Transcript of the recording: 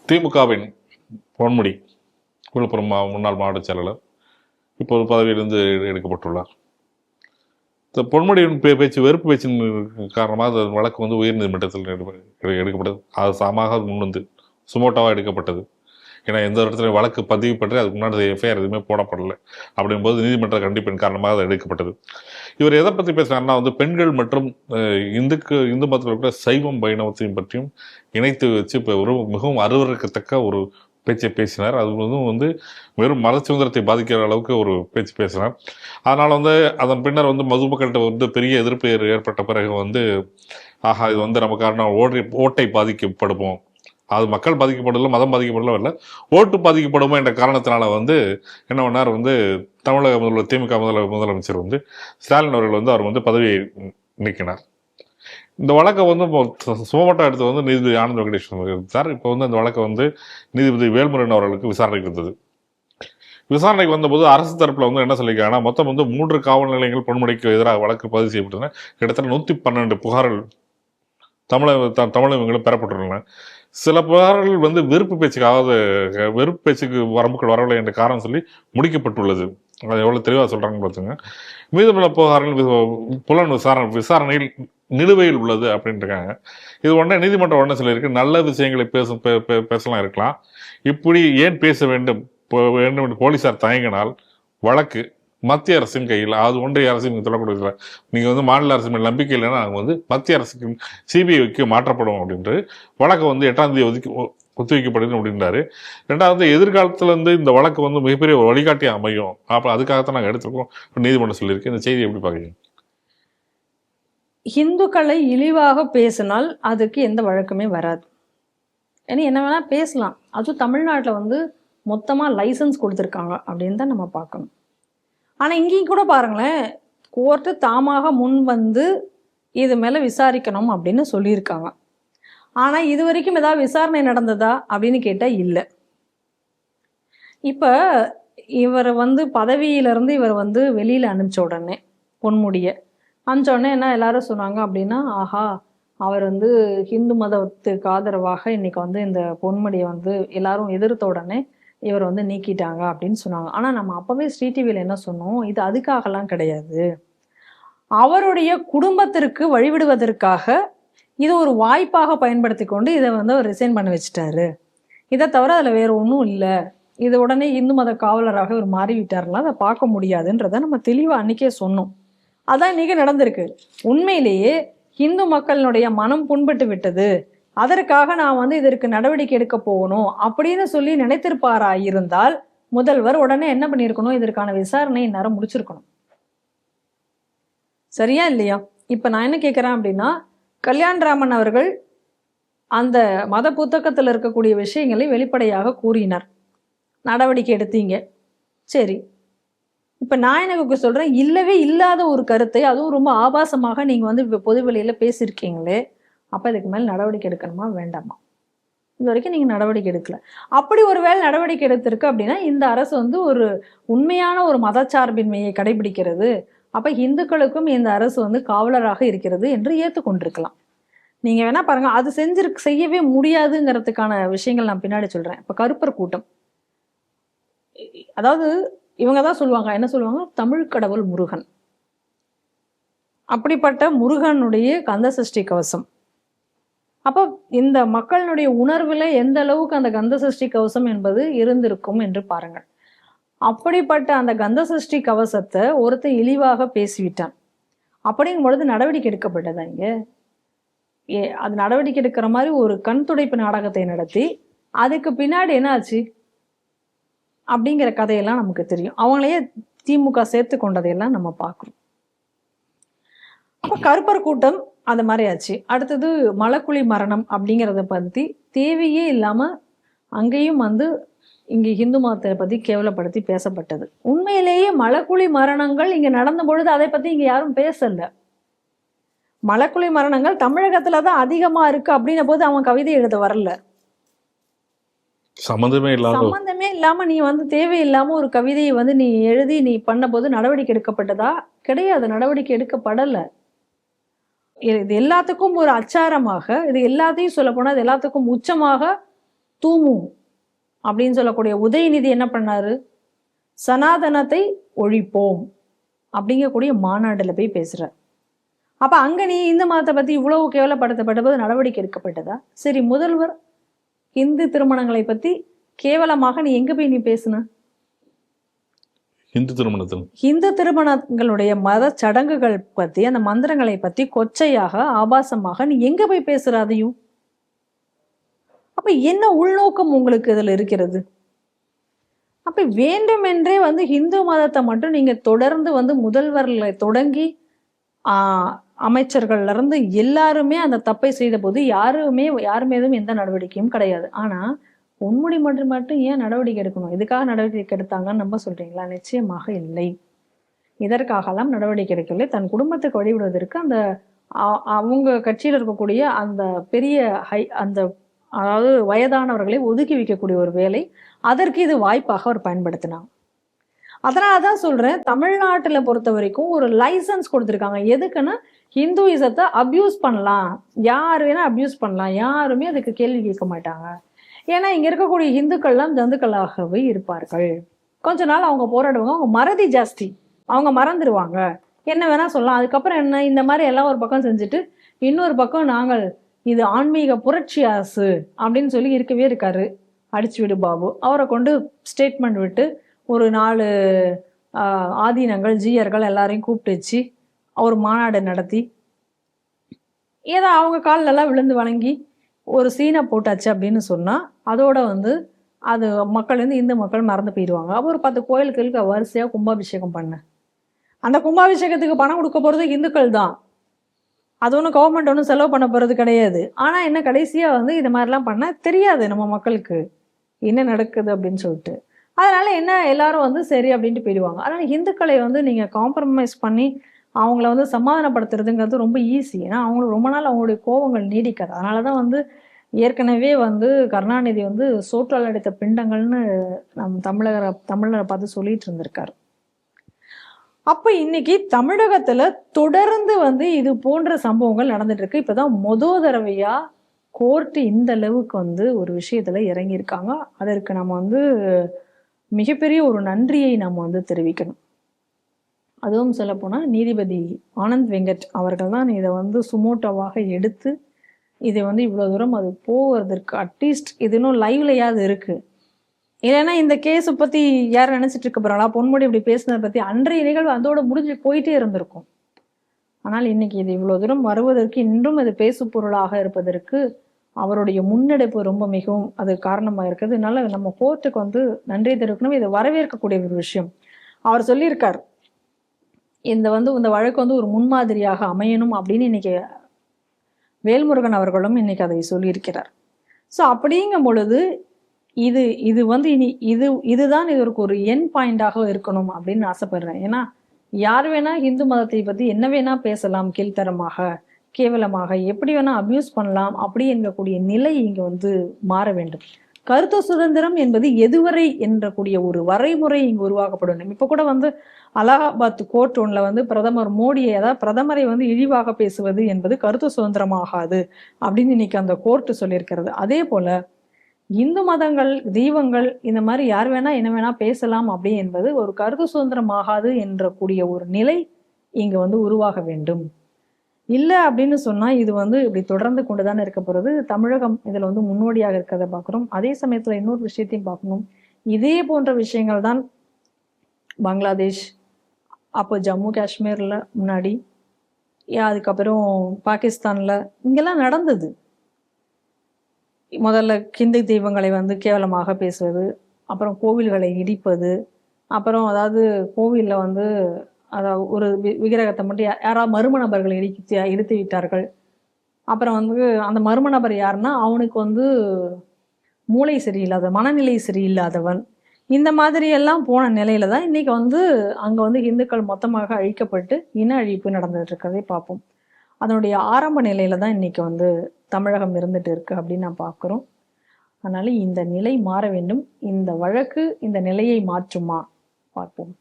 திமுகவின் பொன்முடி, விழுப்புரம் முன்னாள் மாவட்ட செயலாளர், இப்போது பதவியிலிருந்து எடுக்கப்பட்டுள்ளார். இந்த பொன்முடியின் பேச்சு வெறுப்பு பேச்சின் காரணமாக அந்த வழக்கு வந்து உயர்நீதிமன்றத்தில் எடுக்கப்பட்டது. அது சமமாக முன்வந்து சுமோட்டாவாக எடுக்கப்பட்டது. ஏன்னா எந்த இடத்துல வழக்கு பதிவு பற்றி அதுக்கு முன்னாடி எஃப்ஐஆர் எதுவுமே போடப்படலை. அப்படிங்கும்போது நீதிமன்ற கண்டிப்பின் காரணமாக அது எடுக்கப்பட்டது. இவர் எதை பற்றி பேசுறாருன்னா வந்து பெண்கள் மற்றும் இந்து மதத்தில் இருக்கிற சைவம் வைணவத்தையும் பற்றியும் இணைத்து வச்சு இப்போ ஒரு மிகவும் அருவருக்கத்தக்க ஒரு பேச்சை பேசினார். அது வந்து வெறும் மத சுதந்திரத்தை பாதிக்கிற அளவுக்கு ஒரு பேச்சு பேசினார். அதனால் வந்து அதன் பின்னர் வந்து மதுமக்கள்கிட்ட வந்து பெரிய எதிர்ப்பு ஏற்பட்ட பிறகு வந்து ஆஹா இது வந்து நமக்கான ஓட்டை பாதிக்கப்படுமோ, அது மக்கள் பாதிக்கப்படல, மதம் பாதிக்கப்படல இல்லை, ஓட்டு பாதிக்கப்படுமோ என்ற காரணத்தினால வந்து என்ன பண்ணார் வந்து தமிழக முதல்வர் திமுக முதலமைச்சர் வந்து ஸ்டாலின் அவர்கள் வந்து அவர் வந்து பதவியை நீக்கினார். இந்த வழக்கை வந்து சுமோட்டோ எடுத்து வந்து நீதிபதி ஆனந்த் வெங்கடேஷ் இருந்தார். இப்போ வந்து அந்த வழக்கை வந்து நீதிபதி வேல்முருகன் அவர்களுக்கு விசாரணைக்கு இருந்தது. விசாரணைக்கு வந்தபோது அரசு தரப்புல வந்து என்ன சொல்லியிருக்காங்கன்னா, மொத்தம் வந்து 3 காவல் நிலையங்கள் பொன்முடிக்கு எதிராக வழக்கு பதிவு செய்யப்பட்டன. கிட்டத்தட்ட 112 புகார்கள் தமிழகங்களும் பெறப்பட்டுள்ளன. சில புகார்கள் வந்து வெறுப்பு பேச்சுக்கு வரம்புகள் வரவில்லை என்ற காரணம் சொல்லி முடிக்கப்பட்டுள்ளது. அது எவ்வளவு தெளிவாக சொல்றாங்கன்னு பார்த்துங்க. மீதமுள்ள புகார்கள் புலன் விசாரணையில் நிலுவையில் உள்ளது அப்படின்ட்டு இருக்காங்க. இது உடனே நீதிமன்றம் உடனே சொல்லியிருக்கு, நல்ல விஷயங்களை பேசலாம் இருக்கலாம், இப்படி ஏன் பேச வேண்டும் என்று போலீசார் தயங்கினால் வழக்கு மத்திய அரசின் கையில், அது ஒன்றிய அரசின் தொடர்புடைய நீங்க வந்து மாநில அரசு மேல் நம்பிக்கை இல்லைன்னா அவங்க வந்து மத்திய அரசுக்கு சிபிஐக்கு மாற்றப்படும் அப்படின்ட்டு வழக்கு வந்து 8ஆம் தேதி ஒத்திவைக்கப்படுது அப்படின்றாரு. ரெண்டாவது எதிர்காலத்துல இருந்து இந்த வழக்கு வந்து மிகப்பெரிய ஒரு வழிகாட்டி அமையும். அப்ப அதுக்காகத்தான் நாங்கள் எடுத்துருக்கோம் நீதிமன்றம் சொல்லியிருக்கு. இந்த செய்தி எப்படி பாக்குறீங்க? இந்துக்களை இழிவாக பேசினால் அதுக்கு எந்த வழக்குமே வராது. ஏன்னா என்ன வேணா பேசலாம். அதுவும் தமிழ்நாட்டில் வந்து மொத்தமா லைசன்ஸ் கொடுத்துருக்காங்க அப்படின்னு தான் நம்ம பார்க்கணும். ஆனால் இங்கேயும் கூட பாருங்களேன், கோர்ட்டு தாமாக முன் வந்து இது மேலே விசாரிக்கணும் அப்படின்னு சொல்லியிருக்காங்க. ஆனால் இது வரைக்கும் ஏதாவது விசாரணை நடந்ததா அப்படின்னு கேட்டால் இல்லை. இப்போ இவர் வந்து பதவியிலிருந்து இவர் வந்து வெளியில் அனுப்பிச்ச உடனே பொன்முடியை அனுப்பிச்ச உடனே என்ன எல்லாரும் சொன்னாங்க அப்படின்னா, ஆஹா அவர் வந்து ஹிந்து மதத்துக்கு ஆதரவாக இன்னைக்கு வந்து இந்த பொன்முடியை வந்து எல்லாரும் எதிர்த்த உடனே இவர் வந்து நீக்கிட்டாங்க அப்படின்னு சொன்னாங்க. ஆனால் நம்ம அப்பவே ஸ்ரீ டிவியில் என்ன சொன்னோம், இது அதுக்காகலாம் கிடையாது, அவருடைய குடும்பத்திற்கு வழிவிடுவதற்காக இது ஒரு வாய்ப்பாக பயன்படுத்தி கொண்டு இதை வந்து அவர் ரிசைன் பண்ண வச்சுட்டாரு. இதை தவிர அதில் வேற ஒன்றும் இல்லை. இது உடனே இந்து மத காவலராக இவர் மாறிவிட்டாருலாம் அதை பார்க்க முடியாதுன்றதை நம்ம தெளிவாக அன்னைக்கே சொன்னோம். அதான் இன்னைக்கு நடந்திருக்கு. உண்மையிலேயே இந்து மக்களினுடைய மனம் புண்பட்டு விட்டது, அதற்காக நான் வந்து இதற்கு நடவடிக்கை எடுக்க போகணும் அப்படின்னு சொல்லி நினைத்திருப்பாரா இருந்தால் முதல்வர் உடனே என்ன பண்ணியிருக்கணும், இதற்கான விசாரணை இந்நேரம் முடிச்சிருக்கணும். சரியா இல்லையா? இப்ப நான் என்ன கேட்கிறேன் அப்படின்னா, கல்யாண்ராமன் அவர்கள் அந்த மத புத்தகத்தில் இருக்கக்கூடிய விஷயங்களை வெளிப்படையாக கூறினார், நடவடிக்கை எடுத்தீங்க, சரி. இப்ப நான் எனக்கு சொல்றேன், இல்லவே இல்லாத ஒரு கருத்தை அதுவும் ரொம்ப ஆபாசமாக நீங்க வந்து பொது வெளியில பேசியிருக்கீங்களே, அப்ப இதுக்கு மேல நடவடிக்கை எடுக்கணுமா வேண்டாமா? இது வரைக்கும் நீங்க நடவடிக்கை எடுக்கல. அப்படி ஒரு வேளை நடவடிக்கை எடுத்திருக்கு அப்படின்னா இந்த அரசு வந்து ஒரு உண்மையான ஒரு மதச்சார்பின்மையை கடைபிடிக்கிறது, அப்ப இந்துக்களுக்கும் இந்த அரசு வந்து காவலராக இருக்கிறது என்று ஏற்றுக்கொண்டிருக்கலாம். நீங்க வேணா பாருங்க, அது செய்யவே முடியாதுங்கிறதுக்கான விஷயங்கள் நான் பின்னாடி சொல்றேன். இப்ப கருப்பர் கூட்டம், அதாவது இவங்க தான் சொல்லுவாங்க, என்ன சொல்லுவாங்க, தமிழ் கடவுள் முருகன். அப்படிப்பட்ட முருகனுடைய கந்த சஷ்டி கவசம். அப்போ இந்த மக்களுடைய உணர்வுல எந்த அளவுக்கு அந்த கந்த சஷ்டி கவசம் என்பது இருந்திருக்கும் என்று பாருங்கள். அப்படிப்பட்ட அந்த கந்த சஷ்டி கவசத்தை ஒருத்தர் இழிவாக பேசிவிட்டான். அப்படிங்கும் பொழுது நடவடிக்கை எடுக்கப்பட்டதா? இங்க அது நடவடிக்கை எடுக்கிற மாதிரி ஒரு கண் துடைப்பு நாடகத்தை நடத்தி அதுக்கு பின்னாடி என்ன ஆச்சு அப்படிங்கிற கதையெல்லாம் நமக்கு தெரியும். அவங்களையே திமுக சேர்த்து கொண்டதையெல்லாம் நம்ம பார்க்கிறோம். அப்ப கருப்பர் கூட்டம் அது மாதிரி ஆச்சு. அடுத்தது மலக்குழி மரணம் அப்படிங்கிறத பத்தி தேவையே இல்லாம அங்கேயும் வந்து இங்க இந்து மதத்தை பத்தி கேவலப்படுத்தி பேசப்பட்டது. உண்மையிலேயே மலக்குழி மரணங்கள் இங்க நடந்த பொழுது அதை பத்தி இங்க யாரும் பேசல. மலக்குழி மரணங்கள் தமிழகத்துலதான் அதிகமா இருக்கு அப்படின்ன போது அவன் கவிதை எழுத வரல. சம்பந்தமே இல்லாம நீ வந்து தேவையில்லாம ஒரு கவிதையை வந்து நீ எழுதி நீ பண்ண போது நடவடிக்கை எடுக்கப்பட்டதா? கிடையாது, நடவடிக்கை எடுக்கப்படல. இது எல்லாத்துக்கும் ஒரு அச்சாரமாக, இது எல்லாத்தையும் சொல்ல போனா இது எல்லாத்துக்கும் உச்சமாக தூமு அப்படின்னு சொல்லக்கூடிய உதயநிதி என்ன பண்ணாரு, சனாதனத்தை ஒழிப்போம் அப்படிங்கக்கூடிய மாநாடுல போய் பேசுறார். அப்ப அங்க நீ இந்து மதத்தை பத்தி இவ்வளவு கேவலப்படுத்தப்பட்டபோது நடவடிக்கை எடுக்கப்பட்டதா? சரி, முதல்வர் இந்து திருமணங்களை பத்தி கேவலமாக நீ எங்க போய் நீ பேசுன? இந்து திருமணங்களுடைய மத சடங்குகள் பத்தி, அந்த மந்திரங்களை பத்தி கொச்சையாக ஆபாசமாக நீ எங்க போய் பேசுற அதையும்? அப்ப என்ன உள்நோக்கம் உங்களுக்கு இதுல இருக்கிறது? அப்ப வேண்டுமென்றே இந்து மதத்தை மட்டும் நீங்க தொடர்ந்து முதல்வர்ல தொடங்கி அமைச்சர்கள்ல இருந்து எல்லாருமே அந்த தப்பை செய்த போது யார் மீதும் எந்த நடவடிக்கையும் கிடையாது. ஆனா பொன்முடி மட்டும் ஏன் நடவடிக்கை எடுக்கணும்? இதுக்காக நடவடிக்கை எடுத்தாங்கன்னு நம்ப சொல்றீங்களா? நிச்சயமாக இல்லை. இதற்காகலாம் நடவடிக்கை எடுக்கவில்லை. தன் குடும்பத்துக்கு வழிவிடுவதற்கு அந்த அவங்க கட்சியில் இருக்கக்கூடிய அந்த பெரிய அந்த அதாவது வயதானவர்களை ஒதுக்கி வைக்கக்கூடிய ஒரு வேலை, அதற்கு இது வாய்ப்பாக அவர் பயன்படுத்தினாங்க. அதனாலதான் சொல்றேன், தமிழ்நாட்டுல பொறுத்த வரைக்கும் ஒரு லைசன்ஸ் கொடுத்துருக்காங்க. எதுக்குன்னா ஹிந்துயிசத்தை அபியூஸ் பண்ணலாம், யார் வேணா அபியூஸ் பண்ணலாம், யாருமே அதுக்கு கேள்வி கேட்க மாட்டாங்க. ஏன்னா இங்க இருக்கக்கூடிய இந்துக்கள்லாம் ஜந்துக்களாகவே இருப்பார்கள். கொஞ்ச நாள் அவங்க போராடுவாங்க, அவங்க மறதி ஜாஸ்தி, அவங்க மறந்துடுவாங்க, என்ன வேணா சொல்லலாம். அதுக்கப்புறம் என்ன, இந்த மாதிரி எல்லாம் ஒரு பக்கம் செஞ்சுட்டு இன்னொரு பக்கம் நாங்கள் இது ஆன்மீக புரட்சி அரசு அப்படின்னு சொல்லி இருக்கவே இருக்காரு அடிச்சு விடு பாபு. அவரை கொண்டு ஸ்டேட்மெண்ட் விட்டு ஒரு 4 ஆதீனங்கள் ஜீயர்கள் எல்லாரையும் கூப்பிட்டு வச்சு ஒரு மாநாடு நடத்தி ஏதோ அவங்க காலிலெல்லாம் விழுந்து வணங்கி ஒரு சீனை போட்டாச்சு அப்படின்னு சொன்னா அதோட அது மக்கள் இந்து மக்கள் மறந்து போயிடுவாங்க. அப்போ ஒரு 10 கோயிலுக்கு வரிசையா கும்பாபிஷேகம் பண்ண, அந்த கும்பாபிஷேகத்துக்கு பணம் கொடுக்க போறது இந்துக்கள் தான். அது ஒன்றும் கவர்மெண்ட் ஒன்றும் செலவு பண்ண போறது கிடையாது. ஆனா என்ன, கடைசியா இது மாதிரிலாம் பண்ண தெரியாது நம்ம மக்களுக்கு என்ன நடக்குது அப்படின்னு சொல்லிட்டு. அதனால என்ன, எல்லாரும் சரி அப்படின்ட்டு போயிடுவாங்க. அதனால இந்துக்களை நீங்க காம்ப்ரமைஸ் பண்ணி அவங்கள சமாதானப்படுத்துறதுங்கிறது ரொம்ப ஈஸி. ஏன்னா அவங்களுக்கு ரொம்ப நாள் அவங்களுடைய கோபங்கள் நீடிக்காது. அதனாலதான் ஏற்கனவே கருணாநிதி சோற்றால் அடித்த பிண்டங்கள்னு நம் தமிழரை பார்த்து சொல்லிட்டு இருந்திருக்காரு. அப்ப இன்னைக்கு தமிழகத்துல தொடர்ந்து இது போன்ற சம்பவங்கள் நடந்துட்டு இருக்கு. இப்பதான் தடவையா கோர்ட் இந்த அளவுக்கு ஒரு விஷயத்துல இறங்கியிருக்காங்க. அதற்கு நம்ம மிகப்பெரிய ஒரு நன்றியை நம்ம தெரிவிக்கணும். அதுவும் சொல்ல போனா நீதிபதி ஆனந்த் வெங்கட் அவர்கள் தான் இதை சுமோட்டோவாக எடுத்து இதை இவ்வளவு தூரம் அது போவதற்கு அட்லீஸ்ட் இது இன்னும் லைவ்லையாவது இருக்கு. இல்லைன்னா இந்த கேஸை பத்தி யார் நினைச்சிட்டு இருக்க போறாங்களா, பொன்முடி இப்படி பேசுனதை பத்தி அன்றைய நிகழ்வு அதோட முடிஞ்சு போயிட்டே இருந்திருக்கும். ஆனால் இன்னைக்கு இது இவ்வளவு தூரம் வருவதற்கு, இன்றும் அது பேசு பொருளாக இருப்பதற்கு அவருடைய முன்னெடுப்பு ரொம்ப மிகவும் அது காரணமாக இருக்குது. அதனால நம்ம கோர்ட்டுக்கு நன்றி தெரிவிக்கணும். இதை வரவேற்கக்கூடிய ஒரு விஷயம். அவர் சொல்லியிருக்கார், இந்த இந்த வழக்கு ஒரு முன்மாதிரியாக அமையணும் அப்படின்னு இன்னைக்கு வேல்முருகன் அவர்களும் இன்னைக்கு அதை சொல்லியிருக்கிறார். ஸோ அப்படிங்கும் பொழுது இது இனி இதுதான் இதற்கு ஒரு என் பாயிண்டாக இருக்கணும் அப்படின்னு ஆசைப்படுறேன். ஏன்னா யார் வேணா இந்து மதத்தை பத்தி என்ன வேணா பேசலாம், கீழ்த்தரமாக கேவலமாக எப்படி வேணா அபியூஸ் பண்ணலாம் அப்படி என்கக்கூடிய நிலை இங்க மாற வேண்டும். கருத்து சுதந்திரம் என்பது எதுவரை என்றக்கூடிய ஒரு வரைமுறை இங்கு உருவாக்கப்படணும். இப்ப கூட அலகாபாத் கோர்ட் ஒன்ல பிரதமர் மோடியை, அதாவது பிரதமரை இழிவாக பேசுவது என்பது கருத்து சுதந்திரமாகாது அப்படின்னு இன்னைக்கு அந்த கோர்ட் சொல்லியிருக்கிறது. அதே போல இந்து மதங்கள், தெய்வங்கள் இந்த மாதிரி யார் வேணா என்ன வேணா பேசலாம் அப்படி என்பது ஒரு கருத்து சுதந்திரமாகாது என்ற கூடிய ஒரு நிலை இங்க உருவாக வேண்டும். இல்லை அப்படின்னு சொன்னா இது இப்படி தொடர்ந்து கொண்டுதானே இருக்க போறது. தமிழகம் இதுல முன்னோடியாக இருக்கிறத பார்க்கிறோம். அதே சமயத்துல இன்னொரு விஷயத்தையும் பார்க்கணும். இதே போன்ற விஷயங்கள் தான் பங்களாதேஷ், அப்போ ஜம்மு காஷ்மீர்ல முன்னாடி, அதுக்கப்புறம் பாகிஸ்தான்ல இங்கெல்லாம் நடந்தது. முதல்ல ஹிந்து தெய்வங்களை கேவலமாக பேசுவது, அப்புறம் கோவில்களை இடிப்பது, அப்புறம் அதாவது கோவில்ல அதாவது ஒரு விக்கிரகத்தை மட்டும் யாராவது மர்ம நபர்களை இடித்து விட்டார்கள். அப்புறம் அந்த மர்ம நபர் யாருன்னா அவனுக்கு மூளை சரியில்லாத, மனநிலை சரியில்லாதவன். இந்த மாதிரி எல்லாம் போன நிலையில தான் இன்னைக்கு அங்க இந்துக்கள் மொத்தமாக அழிக்கப்பட்டு இன அழிப்பு நடந்துட்டு இருக்கிறதை பார்ப்போம். அதனுடைய ஆரம்ப நிலையில தான் இன்னைக்கு தமிழகம் இருந்துட்டு இருக்கு அப்படின்னு நான் பார்க்கிறோம். அதனால இந்த நிலை மாற வேண்டும். இந்த வழக்கு இந்த நிலையை மாற்றுமா பார்ப்போம்.